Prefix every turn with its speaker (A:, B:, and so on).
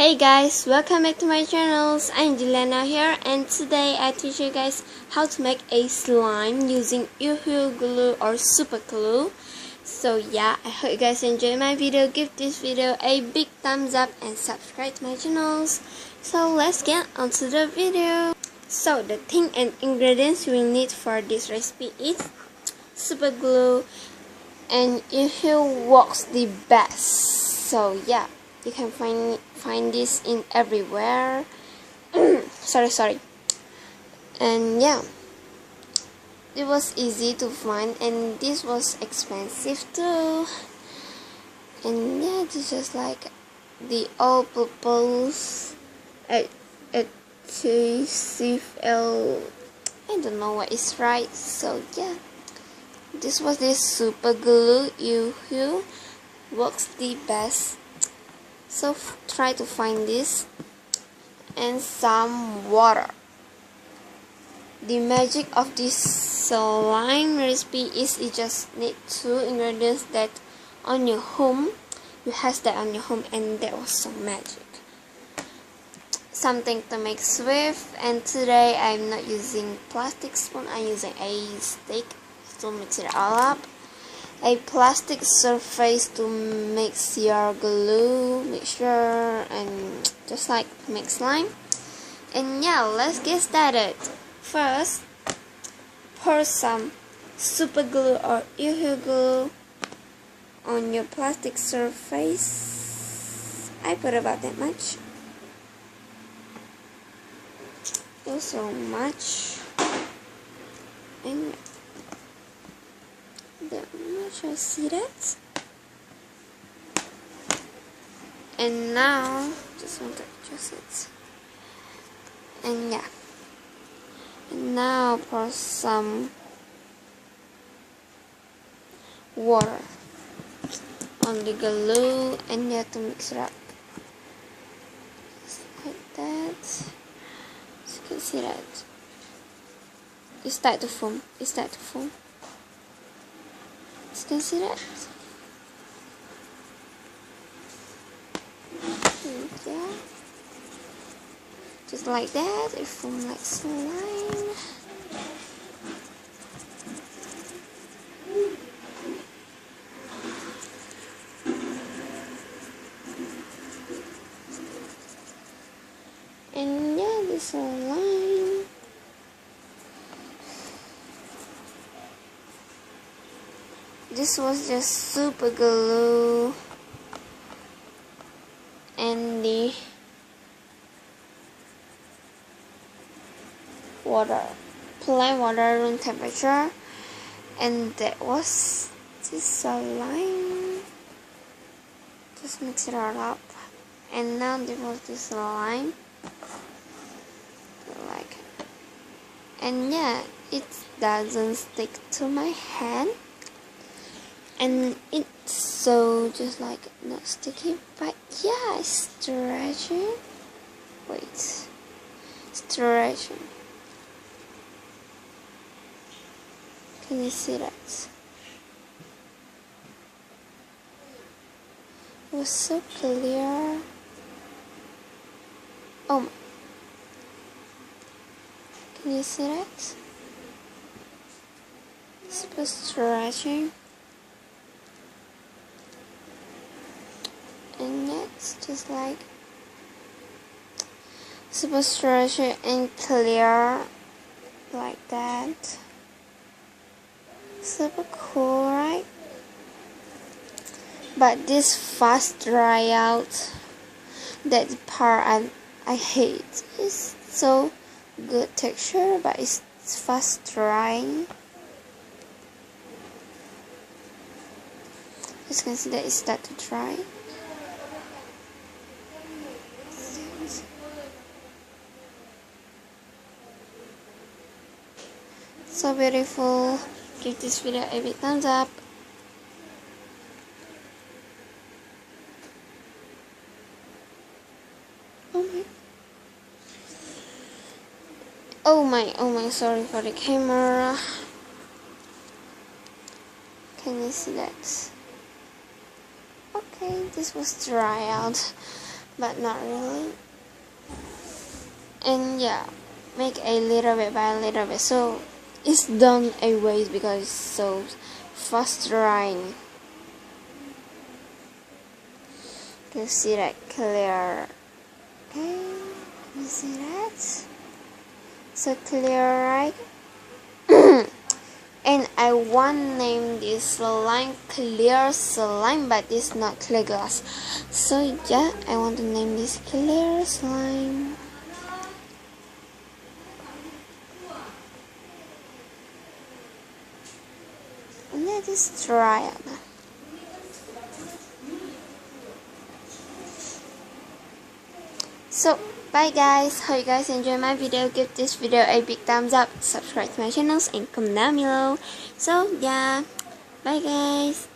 A: Hey guys, welcome back to my channel. I'm Juliana here, and today I teach you guys how to make a slime using UHU glue or super glue. So yeah, I hope you guys enjoy my video. Give this video a big thumbs up and subscribe to my channel. So let's get on to the video. So the thing and ingredients we need for this recipe is super glue, and UHU works the best. So yeah, you can find this in everywhere. sorry. And yeah, it was easy to find, and this was expensive too. And yeah, this is just like the all-purpose adhesive. I don't know what is right. So yeah, this was this super glue. UHU works the best. So try to find this, and some water. The magic of this slime recipe is you just need 2 ingredients that on your home. You have that on your home, and that was so magic. Something to mix with, and today I'm not using plastic spoon, I'm using a stick to mix it all up. A plastic surface to mix your glue mixture, and just like make slime. And yeah, let's get started. First, pour some super glue or UHU glue on your plastic surface. I put about that much. Not so much. And I see that. And now just want to adjust it. And yeah. And now pour some water on the glue, and you have to mix it up. Just like that. So you can see that. It starts to foam. You can see that. And yeah, just like that, it forms like slime. And yeah, this slime. This was just super glue and the water, plain water, room temperature, and that was this slime. Just mix it all up, and now there was this slime, like, and yeah, it doesn't stick to my hand. And it's so just like not sticky, but yeah, it's stretching. Wait, stretching. Can you see that? It was so clear. Oh, can you see that? It's just stretching. And it's just like super stretchy and clear, like that. Super cool, right? But this fast dry out, that part I hate. It's so good texture, but it's fast drying. You can see that it start to dry. So beautiful. Give this video a big thumbs up. Oh my, sorry for the camera. Can you see that? Okay, this was dry out. but not really. And yeah, make a little bit by a little bit, so it's done a waste because it's so fast drying. You can see that clear. Okay, you see that? So clear, right? And I want to name this slime clear slime, but it's not clear glass. So yeah, I want to name this clear slime. And let this dry up. So bye guys, hope you guys enjoy my video. Give this video a big thumbs up, subscribe to my channels, and comment down below. So yeah, bye guys.